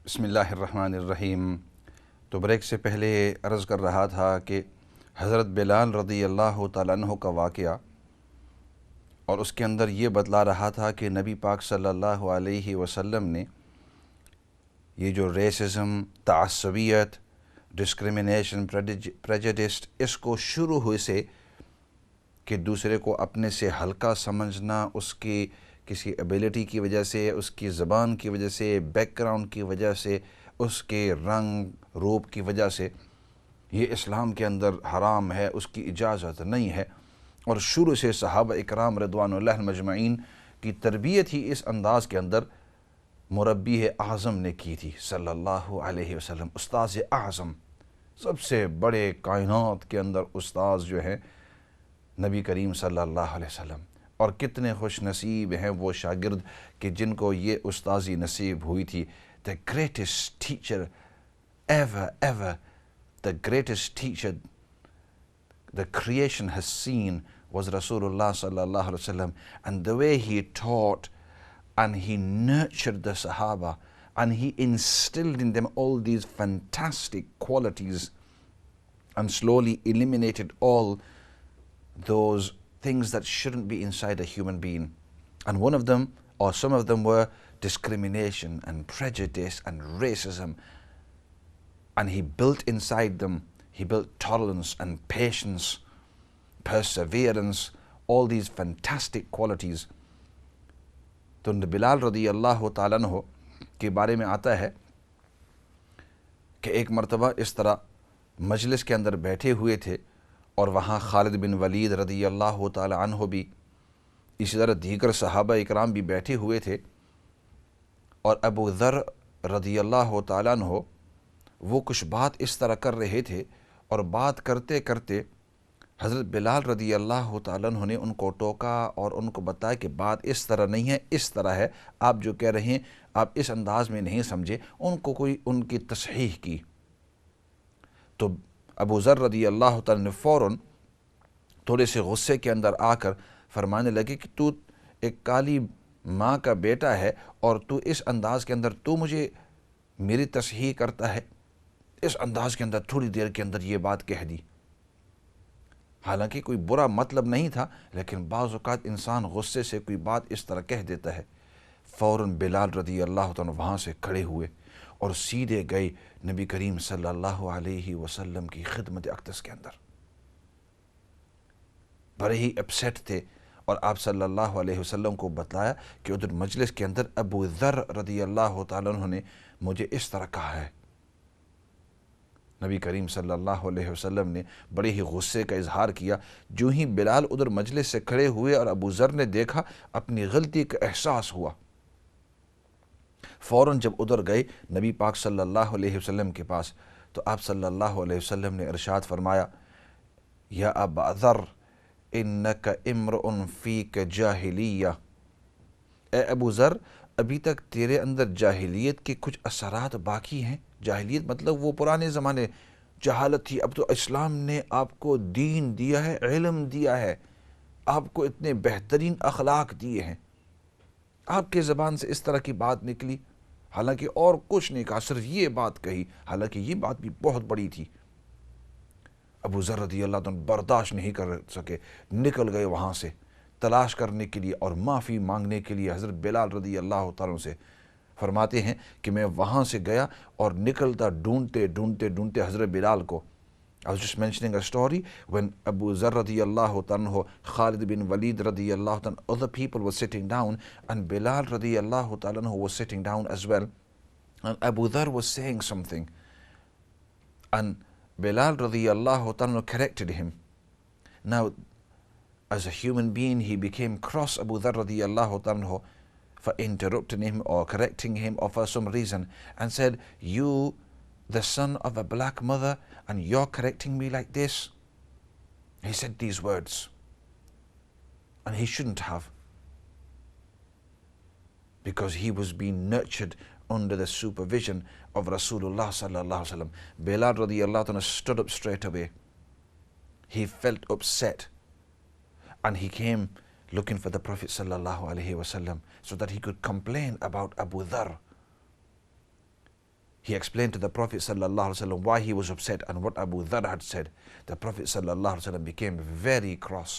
بسم اللہ الرحمن الرحیم۔ تو بریک سے پہلے عرض کر رہا تھا کہ حضرت بلال رضی اللہ تعالیٰ عنہ کا واقعہ، اور اس کے اندر یہ بتلا رہا تھا کہ نبی پاک صلی اللہ علیہ وسلم نے یہ جو ریسزم، تعصبیت، ڈسکریمنیشن، پریجڈسٹ، اس کو شروع ہوئے سے کہ دوسرے کو اپنے سے ہلکا سمجھنا، اس کی کسی ایبیلٹی کی وجہ سے، اس کی زبان کی وجہ سے، بیک گراؤنڈ کی وجہ سے، اس کے رنگ روپ کی وجہ سے، یہ اسلام کے اندر حرام ہے، اس کی اجازت نہیں ہے۔ اور شروع سے صحابہ اکرام رضوان اللہ مجمعین کی تربیت ہی اس انداز کے اندر مربی اعظم نے کی تھی صلی اللہ علیہ وسلم۔ استاذ اعظم، سب سے بڑے کائنات کے اندر استاذ جو ہیں نبی کریم صلی اللہ علیہ وسلم، اور کتنے خوش نصیب ہیں وہ شاگرد کہ جن کو یہ استاذی نصیب ہوئی تھی۔ the greatest teacher ever the greatest teacher the creation has seen was Rasulullah sallallahu alaihi wasallam, and the way he taught and he nurtured the Sahaba and he instilled in them all these fantastic qualities and slowly eliminated all those things that shouldn't be inside a human being. And one of them, or some of them, were discrimination and prejudice and racism. And he built inside them, he built tolerance and patience, perseverance, all these fantastic qualities. تو بلال رضی اللہ تعالیٰ عنہ کے بارے میں آتا ہے کہ ایک مرتبہ اس طرح مجلس کے اندر بیٹھے ہوئے تھے، اور وہاں خالد بن ولید رضی اللہ تعالی عنہ بھی، اسی طرح دیگر صحابہ اکرام بھی بیٹھے ہوئے تھے، اور ابو ذر رضی اللہ تعالیٰ عنہ وہ کچھ بات اس طرح کر رہے تھے، اور بات کرتے کرتے حضرت بلال رضی اللہ تعالیٰ عنہ نے ان کو ٹوکا اور ان کو بتایا کہ بات اس طرح نہیں ہے، اس طرح ہے، آپ جو کہہ رہے ہیں آپ اس انداز میں نہیں سمجھے۔ ان کو کوئی ان کی تصحیح کی تو ابو ذر رضی اللہ تعالیٰ نے فوراً تھوڑے سے غصے کے اندر آ کر فرمانے لگے کہ تو ایک کالی ماں کا بیٹا ہے، اور تو اس انداز کے اندر تو مجھے میری تصحیح کرتا ہے، اس انداز کے اندر تھوڑی دیر کے اندر یہ بات کہہ دی۔ حالانکہ کوئی برا مطلب نہیں تھا، لیکن بعض اوقات انسان غصے سے کوئی بات اس طرح کہہ دیتا ہے۔ فوراً بلال رضی اللہ تعالیٰ وہاں سے کھڑے ہوئے اور سیدھے گئے نبی کریم صلی اللہ علیہ وسلم کی خدمت اقدس کے اندر۔ بڑے ہی اپسیٹ تھے، اور آپ صلی اللہ علیہ وسلم کو بتلایا کہ ادھر مجلس کے اندر ابو ذر رضی اللہ تعالیٰ عنہ نے مجھے اس طرح کہا ہے۔ نبی کریم صلی اللہ علیہ وسلم نے بڑے ہی غصے کا اظہار کیا۔ جو ہی بلال ادھر مجلس سے کھڑے ہوئے اور ابو ذر نے دیکھا، اپنی غلطی کا احساس ہوا، فوراً جب ادھر گئے نبی پاک صلی اللہ علیہ وسلم کے پاس، تو آپ صلی اللہ علیہ وسلم نے ارشاد فرمایا، یا ابا ذر انک امرؤ فیک جاہلیہ، اے ابو ذر، ابھی تک تیرے اندر جاہلیت کے کچھ اثرات باقی ہیں۔ جاہلیت مطلب وہ پرانے زمانے جہالت تھی، اب تو اسلام نے آپ کو دین دیا ہے، علم دیا ہے، آپ کو اتنے بہترین اخلاق دیے ہیں، آپ کے زبان سے اس طرح کی بات نکلی، حالانکہ اور کچھ نہیں کہا، صرف یہ بات کہی، حالانکہ یہ بات بھی بہت بڑی تھی۔ ابو ذر رضی اللہ عنہ برداشت نہیں کر سکے، نکل گئے وہاں سے تلاش کرنے کے لیے اور معافی مانگنے کے لیے حضرت بلال رضی اللہ تعالیٰ سے۔ فرماتے ہیں کہ میں وہاں سے گیا اور نکلتا ڈھونڈتے ڈھونڈتے ڈھونڈتے حضرت بلال کو، I was just mentioning a story when Abu Zar radiyallahu anhu, Khalid bin Walid radiyallahu anhu, other people were sitting down, and Bilal radiyallahu anhu was sitting down as well, and Abu Dhar was saying something, and Bilal radiyallahu anhu corrected him. Now, as a human being, he became cross, Abu Dhar radiyallahu anhu, for interrupting him or correcting him or for some reason, and said, you, the son of a black mother, and you're correcting me like this? He said these words, and he shouldn't have, because he was being nurtured under the supervision of Rasulullah sallallahu alaihi wasallam. Bilal radiyallahu anhu stood up straight away. He felt upset, and he came looking for the Prophet sallallahu alaihi wasallam so that he could complain about Abu Dhar. He explained to the Prophet ﷺ why he was upset and what Abu Dharr had said. The Prophet ﷺ became very cross.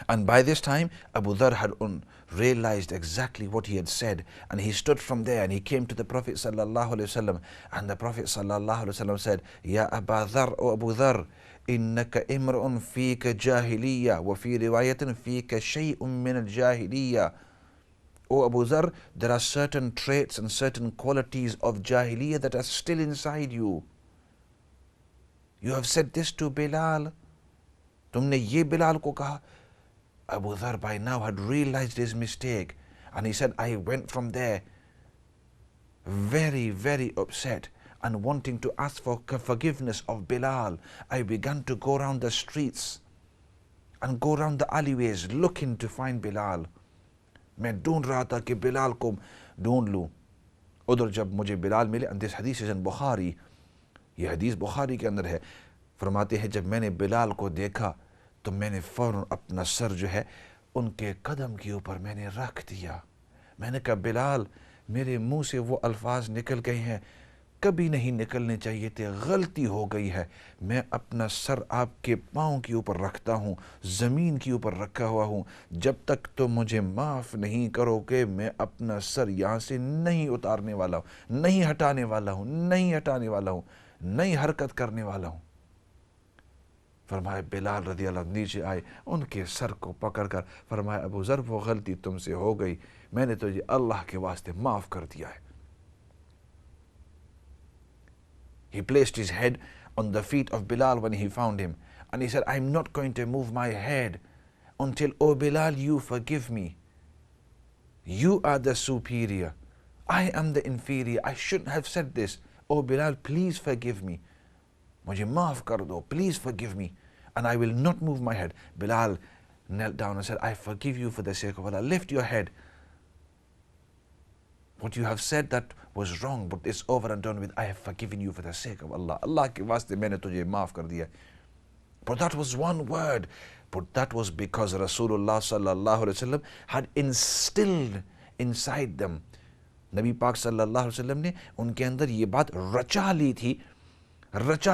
And by this time, Abu Dharr had realized exactly what he had said, and he stood from there and he came to the Prophet ﷺ, and the Prophet ﷺ said, Ya Abu Dharr, O Abu Dharr, إنك امرؤ فيك جاهلية وفي رواية فيك شيء من الجاهلية. O Abu Dharr, there are certain traits and certain qualities of Jahiliyyah that are still inside you. You have said this to Bilal. Tumne ye Bilal ko kaha. Abu Dharr by now had realized his mistake, and he said, I went from there very, very upset and wanting to ask for forgiveness of Bilal. I began to go around the streets and go around the alleyways looking to find Bilal. میں ڈھونڈ رہا تھا کہ بلال کو ڈھونڈ لوں. ادھر جب مجھے بلال ملے, and this hadith is in بخاری, یہ حدیث بخاری کے اندر ہے, فرماتے ہیں جب میں نے بلال کو دیکھا تو میں نے فوراً اپنا سر جو ہے ان کے قدم کے اوپر میں نے رکھ دیا. میں نے کہا بلال, میرے منہ سے وہ الفاظ نکل گئے ہیں, کبھی نہیں نکلنے چاہیے تھے, غلطی ہو گئی ہے. میں اپنا سر آپ کے پاؤں کے اوپر رکھتا ہوں, زمین کے اوپر رکھا ہوا ہوں. جب تک تو مجھے معاف نہیں کرو کہ میں اپنا سر یہاں سے نہیں اتارنے والا ہوں, نہیں ہٹانے والا ہوں, نہیں ہٹانے والا ہوں, نہیں حرکت کرنے والا ہوں. فرمایا بلال رضی اللہ عنہ نیچے آئے, ان کے سر کو پکڑ کر فرمایا ابو ذر وہ غلطی تم سے ہو گئی, میں نے تجھے اللہ کے واسطے معاف کر دیا ہے. He placed his head on the feet of Bilal when he found him, and he said, I'm not going to move my head until, oh Bilal, you forgive me. You are the superior. I am the inferior. I shouldn't have said this. Oh Bilal, please forgive me. Mujhe maaf kar do. Please forgive me. And I will not move my head. Bilal knelt down and said, I forgive you for the sake of Allah. Lift your head. What you have said that was wrong, but it's over and done with. I have forgiven you for the sake of Allah. Allah ke waste maine tujhe maaf kar diya. But that was one word. But that was because Rasulullah sallallahu alaihi wasallam had instilled inside them. Nabi Pak sallallahu alaihi wasallam ne unke andar ye baat racha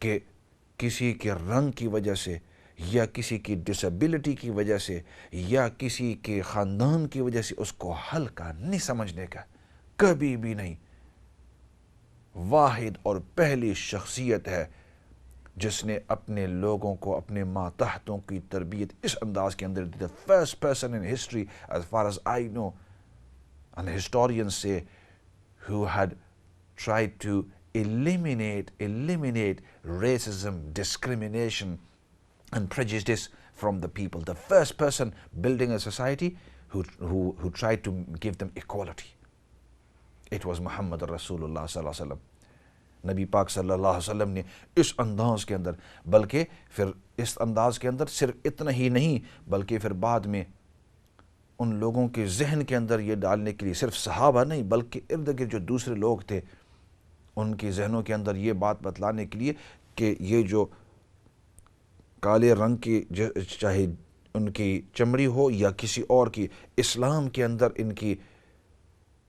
کہ کسی کے رنگ کی وجہ سے یا کسی کی ڈسیبلٹی کی وجہ سے یا کسی کے خاندان کی وجہ سے اس کو ہلکا نہیں سمجھنے کا, کبھی بھی نہیں. واحد اور پہلی شخصیت ہے جس نے اپنے لوگوں کو, اپنے ماتحتوں کی تربیت اس انداز کے اندر دی. The first person in history, as far as I know, and historians say, who had tried to eliminate racism, discrimination and prejudice from the people. The first person building a society who tried to give them equality. It was Muhammad Rasulullah sallallahu alaihi wasallam. نبی پاک صلی اللہ علیہ وسلم نے اس انداز کے اندر, بلکہ پھر اس انداز کے اندر صرف اتنا ہی نہیں, بلکہ پھر بعد میں ان لوگوں کے ذہن کے اندر یہ ڈالنے کے لیے, صرف صحابہ نہیں بلکہ ارد گرد جو دوسرے لوگ تھے ان کے ذہنوں کے اندر یہ بات بتلانے کے لیے کہ یہ جو کالے رنگ کی, چاہے ان کی چمڑی ہو یا کسی اور کی, اسلام کے اندر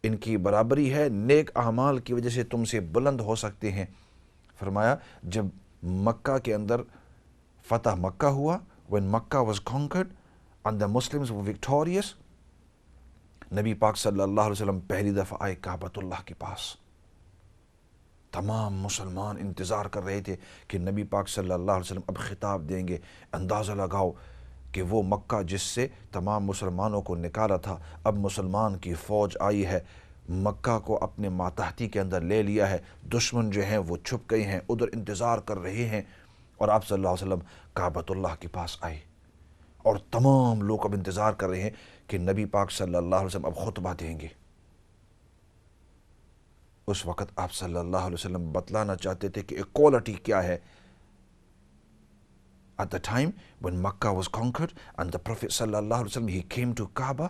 ان کی برابری ہے, نیک اعمال کی وجہ سے تم سے بلند ہو سکتے ہیں. فرمایا جب مکہ کے اندر فتح مکہ ہوا, when Makkah was conquered and the Muslims were victorious, نبی پاک صلی اللہ علیہ وسلم پہلی دفعہ آئے کعبۃ اللہ کے پاس. تمام مسلمان انتظار کر رہے تھے کہ نبی پاک صلی اللہ علیہ وسلم اب خطاب دیں گے. اندازہ لگاؤ کہ وہ مکہ جس سے تمام مسلمانوں کو نکالا تھا, اب مسلمان کی فوج آئی ہے, مکہ کو اپنے ماتحتی کے اندر لے لیا ہے, دشمن جو ہیں وہ چھپ گئے ہیں, ادھر انتظار کر رہے ہیں, اور آپ صلی اللہ علیہ وسلم کعبۃ اللہ کے پاس آئے, اور تمام لوگ اب انتظار کر رہے ہیں کہ نبی پاک صلی اللہ علیہ وسلم اب خطبہ دیں گے. اس وقت آپ صلی اللہ علیہ وسلم بتلانا چاہتے تھے کہ ایکوالٹی کیا ہے. At the time when Makkah was conquered and the Prophet sallallahu alaihi wasallam, he came to Kaaba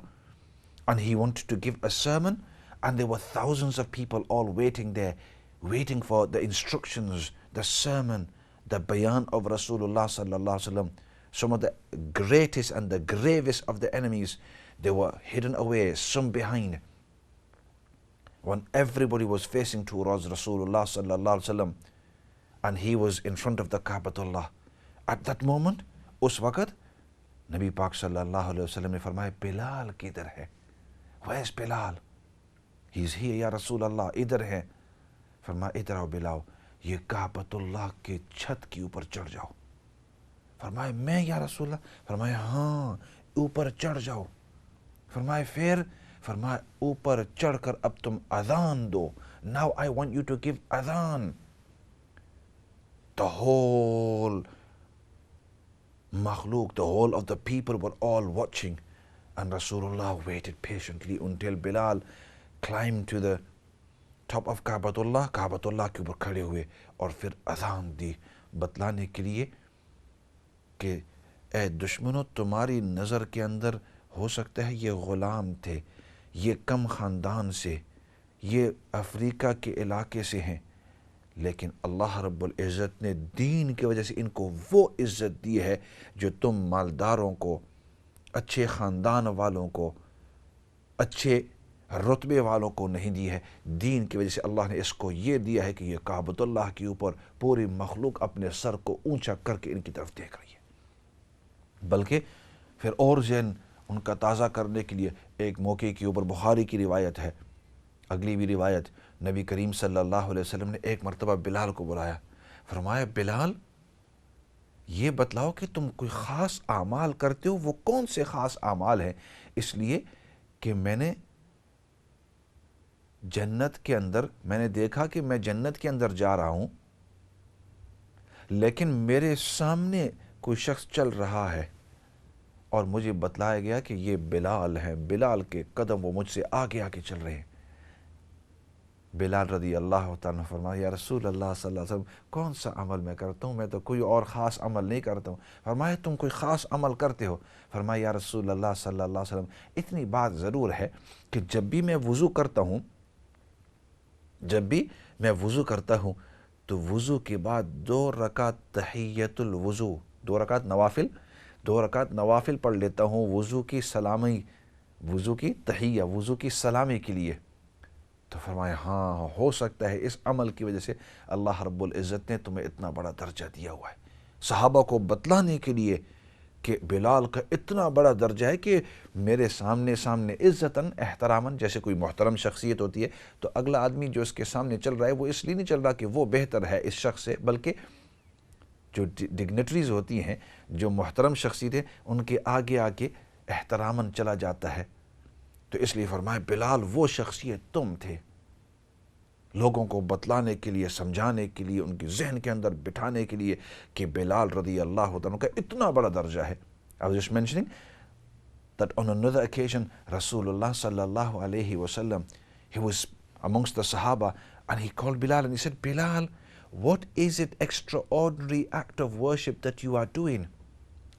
and he wanted to give a sermon, and there were thousands of people all waiting there, waiting for the instructions, the sermon, the bayan of Rasulullah sallallahu alaihi wasallam. Some of the greatest and the gravest of the enemies, they were hidden away, some behind. when everybody was facing towards Rasulullah sallallahu alaihi wasallam and he was in front of the Ka'batullah. At that moment, اس وقت نبی پاک صلی اللہ علیہ وسلم نے فرمایا بلال کدھر ہے؟ Where is Bilal? He is here یا رسول اللہ، ادھر ہے. فرمایا ادھر آؤ بلاؤ، یہ کعبۃ اللہ کے چھت کے اوپر چڑھ جاؤ. فرمایا میں یا رسول اللہ؟ فرمایا ہاں اوپر چڑھ جاؤ. فرمایا پھر؟ فرمایا اوپر چڑھ کر اب تم اذان دو. Now I want you to give adhan. The whole makhluk, the whole of the people were all watching, and Rasulullah waited patiently until Bilal climbed to the top of Ka'batullah. Ka'batullah کے اوپر کھڑے ہوئے اور پھر اذان دی، بتلانے کے لیے کہ اے دشمنوں تمہاری نظر کے اندر ہو سکتا ہے یہ غلام تھے، یہ کم خاندان سے، یہ افریقہ کے علاقے سے ہیں، لیکن اللہ رب العزت نے دین کی وجہ سے ان کو وہ عزت دی ہے جو تم مالداروں کو، اچھے خاندان والوں کو، اچھے رتبے والوں کو نہیں دی ہے. دین کی وجہ سے اللہ نے اس کو یہ دیا ہے کہ یہ کعبۃ اللہ کے اوپر پوری مخلوق اپنے سر کو اونچا کر کے ان کی طرف دیکھ رہی ہے. بلکہ پھر اور ذہن ان کا تازہ کرنے کے لیے ایک موقع کے اوپر بخاری کی روایت ہے، اگلی بھی روایت، نبی کریم صلی اللہ علیہ وسلم نے ایک مرتبہ بلال کو بلایا. فرمایا بلال یہ بتلاؤ کہ تم کوئی خاص اعمال کرتے ہو، وہ کون سے خاص اعمال ہیں؟ اس لیے کہ میں نے جنت کے اندر، میں نے دیکھا کہ میں جنت کے اندر جا رہا ہوں لیکن میرے سامنے کوئی شخص چل رہا ہے اور مجھے بتلایا گیا کہ یہ بلال ہے، بلال کے قدم وہ مجھ سے آگے آگے چل رہے ہیں. بلال رضی اللہ تعالیٰ فرمایا یا رسول اللہ صلی اللہ علیہ وسلم کون سا عمل میں کرتا ہوں؟ میں تو کوئی اور خاص عمل نہیں کرتا ہوں. فرمایا تم کوئی خاص عمل کرتے ہو؟ فرمایا یا رسول اللہ صلی اللہ علیہ وسلم اتنی بات ضرور ہے کہ جب بھی میں وضو کرتا ہوں تو وضو کے بعد 2 رکعت تحیت الوضو، 2 رکعت نوافل پڑھ لیتا ہوں وضو کی سلامی، وضو کی تحیہ، وضو کی سلامی کے لیے. تو فرمایا ہاں ہو سکتا ہے اس عمل کی وجہ سے اللہ رب العزت نے تمہیں اتنا بڑا درجہ دیا ہوا ہے. صحابہ کو بتلانے کے لیے کہ بلال کا اتنا بڑا درجہ ہے کہ میرے سامنے عزتاً احتراماً، جیسے کوئی محترم شخصیت ہوتی ہے تو اگلا آدمی جو اس کے سامنے چل رہا ہے وہ اس لیے نہیں چل رہا کہ وہ بہتر ہے اس شخص سے، بلکہ جو ڈگنیٹریز ہوتی ہیں، جو محترم شخصیتیں، ان کے آگے آگے احتراماً چلا جاتا ہے. تو اس لیے فرمایا بلال وہ شخصیت تم تھے. لوگوں کو بتلانے کے لیے، سمجھانے کے لیے، ان کے ذہن کے اندر بٹھانے کے لیے کہ بلال رضی اللہ عنہ کا اتنا بڑا درجہ ہے. I was just mentioning that on another occasion Rasulullah sallallahu alayhi wasallam, he was amongst the Sahaba and he called Bilal and he said, Bilal, what is it extraordinary act of worship that you are doing?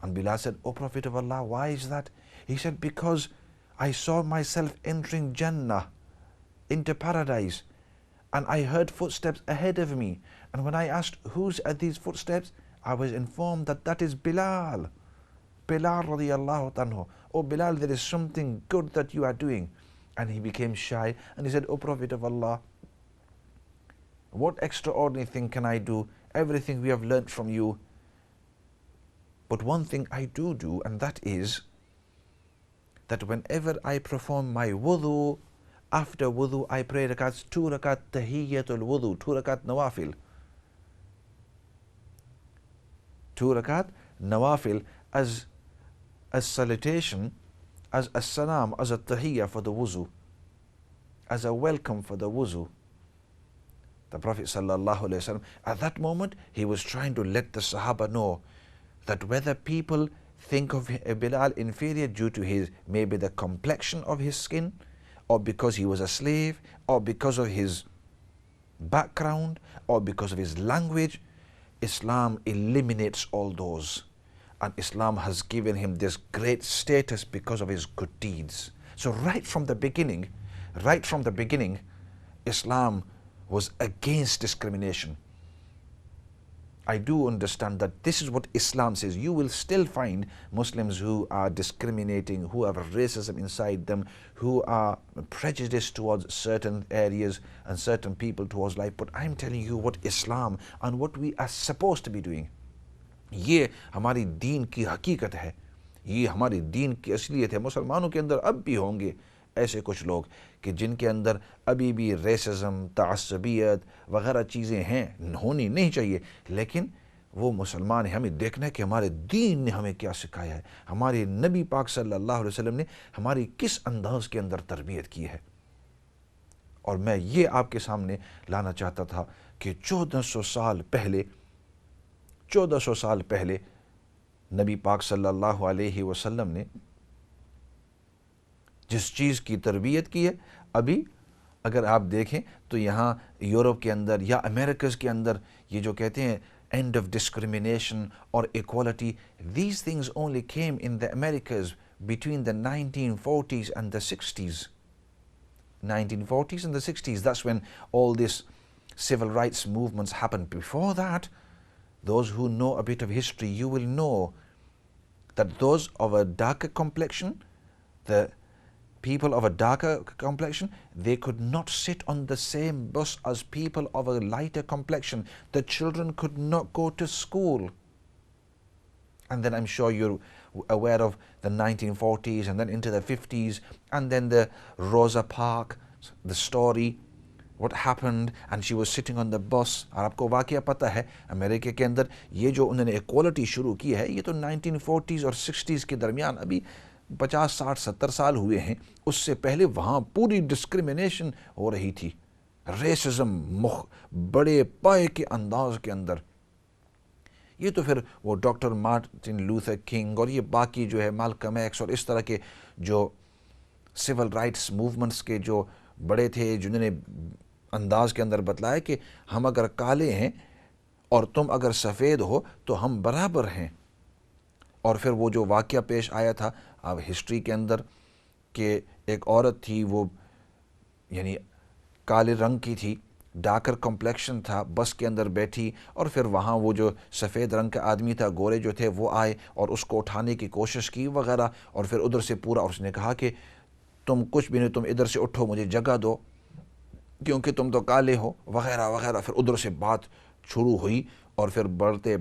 And Bilal said, O Prophet of Allah, why is that? He said, because I saw myself entering Jannah, into paradise, and I heard footsteps ahead of me. And when I asked, whose are these footsteps? I was informed that that is Bilal. Bilal radiallahu anhu. Oh Bilal, there is something good that you are doing. And he became shy and he said, O Prophet of Allah, what extraordinary thing can I do? Everything we have learnt from you. But one thing I do, and that is that whenever I perform my wudu, after wudu I pray rakats, 2 rakat tahiyyatul wudu, 2 rakat nawafil. 2 rakat nawafil as salutation, as a salam, as a tahiyya for the wuzu, as a welcome for the wuzu. The Prophet sallallahu alaihi wasallam, at that moment he was trying to let the Sahaba know that whether people think of Bilal inferior due to his, maybe the complexion of his skin, or because he was a slave, or because of his background, or because of his language, Islam eliminates all those. And Islam has given him this great status because of his good deeds. So right from the beginning, Islam was against discrimination. I do understand that this is what Islam says. You will still find Muslims who are discriminating, who have racism inside them, who are prejudiced towards certain areas and certain people towards life. But I'm telling you what Islam and what we are supposed to be doing. یہ ہماری دین کی حقیقت ہے, یہ ہماری دین کی اصلیت ہے. مسلمانوں کے اندر اب بھی ہوں گے ایسے کچھ لوگ کہ جن کے اندر ابھی بھی ریسزم, تعصبیت وغیرہ چیزیں ہیں, ہونی نہیں چاہیے, لیکن وہ مسلمان ہیں. ہمیں دیکھنا ہے کہ ہمارے دین نے ہمیں کیا سکھایا ہے, ہمارے نبی پاک صلی اللہ علیہ وسلم نے ہماری کس انداز کے اندر تربیت کی ہے. اور میں یہ آپ کے سامنے لانا چاہتا تھا کہ 1400 سال پہلے نبی پاک صلی اللہ علیہ وسلم نے جس چیز کی تربیت کی ہے, ابھی اگر آپ دیکھیں تو یہاں یورپ کے اندر یا امریکز کے اندر یہ جو کہتے ہیں اینڈ آف ڈسکریمنیشن اور equality, these things only came in the Americas between the 1940s and the 60s. 1940s and the 60s, that's when all this civil rights movements happened. Before that, those who know a bit of history, you will know that those of a darker complexion, the people of a darker complexion, they could not sit on the same bus as people of a lighter complexion. The children could not go to school. And then I'm sure you're aware of the 1940s and then into the 50s, and then the Rosa Parks, the story, what happened, and she was sitting on the bus. اور آپ کو واقعہ پتہ ہے امریکہ کے اندر یہ جو انہوں نے ایکوالٹی شروع کی ہے, یہ تو 1940s اور 60s کے درمیان, ابھی 50 60 70 سال ہوئے ہیں. اس سے پہلے وہاں پوری ڈسکریمنیشن ہو رہی تھی, ریسزم بڑے پائے کے انداز کے اندر. یہ تو پھر وہ ڈاکٹر مارٹن لوتھر کنگ اور یہ باقی جو ہے مالکم ایکس اور اس طرح کے جو سول رائٹس موومنٹس کے جو بڑے تھے, جنہوں نے انداز کے اندر بتلایا کہ ہم اگر کالے ہیں اور تم اگر سفید ہو تو ہم برابر ہیں. اور پھر وہ جو واقعہ پیش آیا تھا اب ہسٹری کے اندر کہ ایک عورت تھی, وہ یعنی کالے رنگ کی تھی, ڈارکر کمپلیکشن تھا, بس کے اندر بیٹھی, اور پھر وہاں وہ جو سفید رنگ کا آدمی تھا, گورے جو تھے, وہ آئے اور اس کو اٹھانے کی کوشش کی وغیرہ, اور پھر ادھر سے پورا اس نے کہا کہ تم کچھ بھی نہیں, تم ادھر سے اٹھو, مجھے جگہ دو کیونکہ تم تو کالے ہو وغیرہ وغیرہ. پھر ادھر سے بات شروع ہوئی اور پھر بڑھتے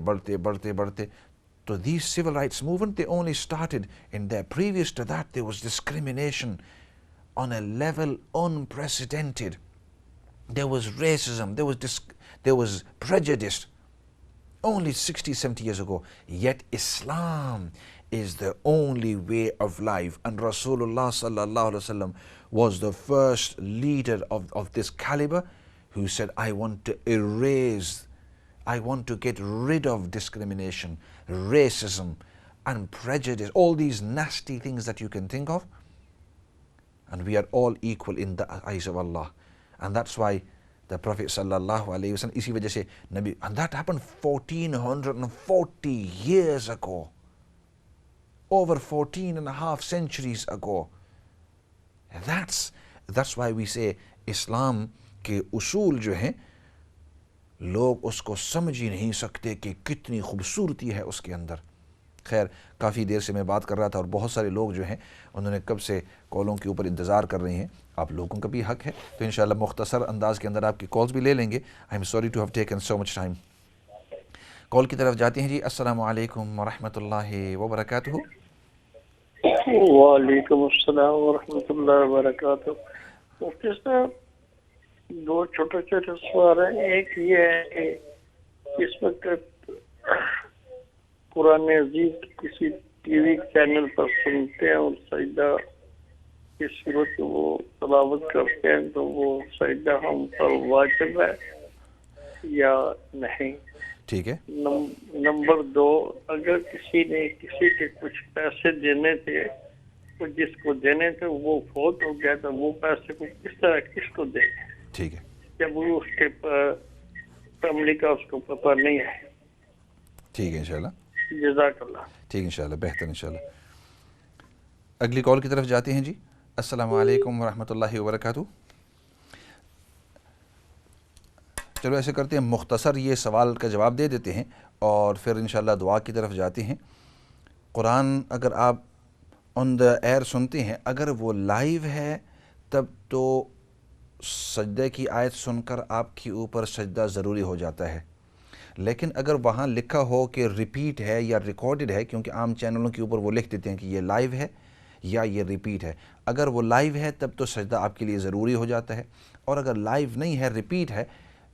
تو these civil rights movement, they only started in there. Previous to that there was discrimination on a level unprecedented. There was racism, there was prejudice only 60-70 years ago. Yet Islam is the only way of life, and Rasulullah sallallahu alaihi wasallam was the first leader of this caliber who said, I want to get rid of discrimination, racism and prejudice, all these nasty things that you can think of, and we are all equal in the eyes of Allah. And that's why the Prophet sallallahu alaihi wasallam, isi wajah se Nabi, and that happened 1440 years ago, over 14 and a half centuries ago. That's why we say Islam کے اصول جو ہیں لوگ اس کو سمجھ ہی نہیں سکتے کہ کتنی خوبصورتی ہے اس کے اندر. خیر, کافی دیر سے میں بات کر رہا تھا اور بہت سارے لوگ جو ہیں انہوں نے کب سے کالوں کے اوپر انتظار کر رہے ہیں. آپ لوگوں کا بھی حق ہے, تو انشاءاللہ مختصر انداز کے اندر آپ کی کالز بھی لے لیں گے. I am sorry to have taken so much time. کال کی طرف جاتے ہیں جی. السلام علیکم ورحمۃ اللہ وبرکاتہ. وعلیکم السلام ورحمۃ اللہ وبرکاتہ. مفتی صاحب, دو چھوٹے چھوٹے سوال ہیں. ایک یہ ہے کہ اس وقت قرآن عزیز کسی ٹی وی چینل پر سنتے ہیں اور سجدہ کی صورت وہ تلاوت کرتے ہیں, تو وہ سجدہ ہم پر واجب ہے یا نہیں؟ ٹھیک ہے. نمبر دو, اگر کسی نے کسی کے کچھ پیسے دینے تھے, تو جس کو دینے تھے وہ فوت ہو گیا, تو وہ پیسے کو کس طرح کس کو دیں؟ ٹھیک ہے. جب وہ اس کے فیملی کا اس کو پتہ نہیں ہے. ٹھیک ہے انشاءاللہ. جزاک اللہ. ٹھیک انشاءاللہ, بہتر انشاءاللہ. اگلی کال کی طرف جاتے ہیں جی. السلام علیکم ورحمۃ اللہ وبرکاتہ. چلو ایسے کرتے ہیں، مختصر یہ سوال کا جواب دے دیتے ہیں اور پھر انشاءاللہ دعا کی طرف جاتے ہیں۔ قرآن اگر آپ آن دا ایئر سنتے ہیں، اگر وہ لائیو ہے تب تو سجدے کی آیت سن کر آپ کے اوپر سجدہ ضروری ہو جاتا ہے، لیکن اگر وہاں لکھا ہو کہ ریپیٹ ہے یا ریکارڈڈ ہے، کیونکہ عام چینلوں کے اوپر وہ لکھ دیتے ہیں کہ یہ لائیو ہے یا یہ ریپیٹ ہے، اگر وہ لائیو ہے تب تو سجدہ آپ کے لیے ضروری ہو جاتا ہے، اور اگر لائیو نہیں ہے، ریپیٹ ہے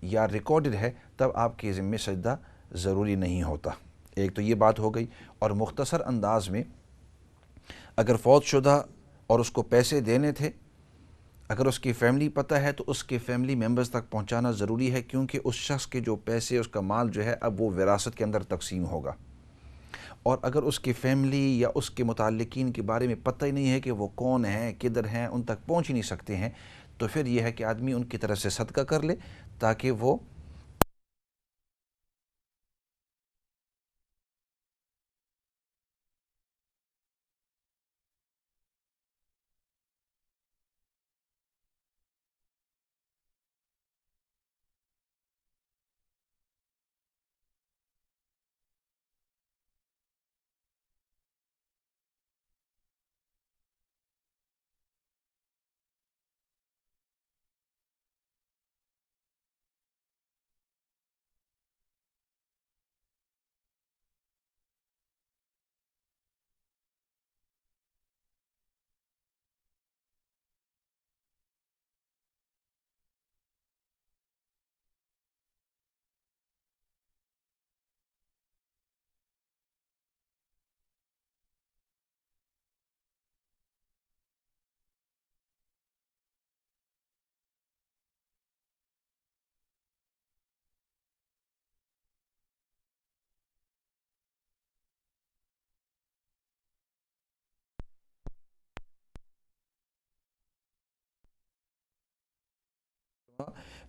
یا ریکارڈڈ ہے، تب آپ کے ذمہ سجدہ ضروری نہیں ہوتا۔ ایک تو یہ بات ہو گئی۔ اور مختصر انداز میں، اگر فوت شدہ اور اس کو پیسے دینے تھے، اگر اس کی فیملی پتہ ہے تو اس کے فیملی ممبرز تک پہنچانا ضروری ہے، کیونکہ اس شخص کے جو پیسے، اس کا مال جو ہے اب وہ وراثت کے اندر تقسیم ہوگا۔ اور اگر اس کی فیملی یا اس کے متعلقین کے بارے میں پتہ ہی نہیں ہے کہ وہ کون ہیں، کدھر ہیں، ان تک پہنچ ہی نہیں سکتے ہیں، تو پھر یہ ہے کہ آدمی ان کی طرف سے صدقہ کر لے تاکہ وہ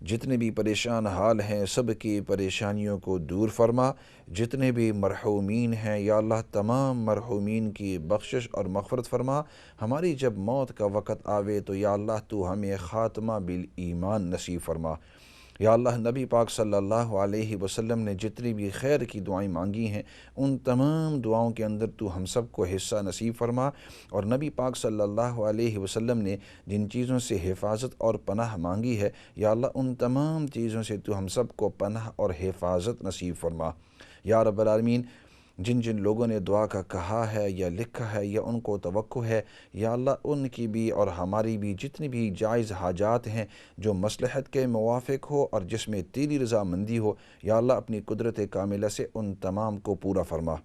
جتنے بھی پریشان حال ہیں سب کی پریشانیوں کو دور فرما، جتنے بھی مرحومین ہیں یا اللہ تمام مرحومین کی بخشش اور مغفرت فرما۔ ہماری جب موت کا وقت آوے تو یا اللہ تو ہمیں خاتمہ بالایمان نصیب فرما۔ یا اللہ نبی پاک صلی اللہ علیہ وسلم نے جتنی بھی خیر کی دعائیں مانگی ہیں، ان تمام دعاؤں کے اندر تو ہم سب کو حصہ نصیب فرما، اور نبی پاک صلی اللہ علیہ وسلم نے جن چیزوں سے حفاظت اور پناہ مانگی ہے، یا اللہ ان تمام چیزوں سے تو ہم سب کو پناہ اور حفاظت نصیب فرما۔ یا رب العالمین، جن جن لوگوں نے دعا کا کہا ہے یا لکھا ہے یا ان کو توقع ہے، یا اللہ ان کی بھی اور ہماری بھی جتنی بھی جائز حاجات ہیں جو مصلحت کے موافق ہو اور جس میں تیری رضامندی ہو، یا اللہ اپنی قدرت کاملہ سے ان تمام کو پورا فرما۔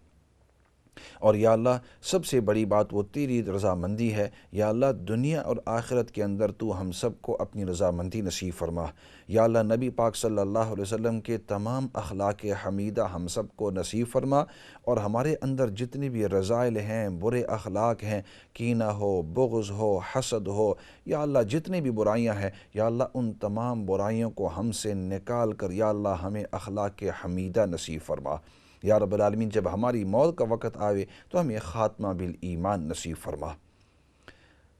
اور یا اللہ سب سے بڑی بات وہ تیری رضامندی ہے، یا اللہ دنیا اور آخرت کے اندر تو ہم سب کو اپنی رضامندی نصیب فرما۔ یا اللہ نبی پاک صلی اللہ علیہ وسلم کے تمام اخلاق حمیدہ ہم سب کو نصیب فرما، اور ہمارے اندر جتنی بھی رذائل ہیں، برے اخلاق ہیں، کینہ ہو، بغض ہو، حسد ہو، یا اللہ جتنی بھی برائیاں ہیں، یا اللہ ان تمام برائیوں کو ہم سے نکال کر یا اللہ ہمیں اخلاق حمیدہ نصیب فرما۔ یا رب العالمین جب ہماری موت کا وقت آوے تو ہمیں خاتمہ بالایمان نصیب فرما۔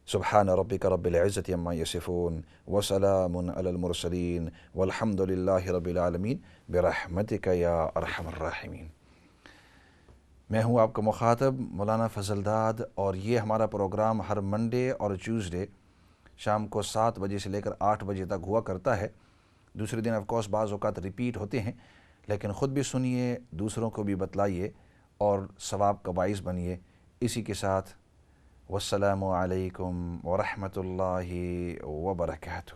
سبحان ربک رب العزت عما یصفون وسلام علی المرسلین والحمد للہ رب العالمین برحمتک یا ارحم الراحمین۔ میں ہوں آپ کا مخاطب مولانا فضل داد، اور یہ ہمارا پروگرام ہر منڈے اور ٹیوزڈے شام کو 7 بجے سے لے کر 8 بجے تک ہوا کرتا ہے۔ دوسرے دن آف کورس بعض اوقات ریپیٹ ہوتے ہیں، لیکن خود بھی سنیے، دوسروں کو بھی بتلائیے اور ثواب کا باعث بنیے۔ اسی کے ساتھ والسلام علیکم ورحمۃ اللہ وبرکاتہ۔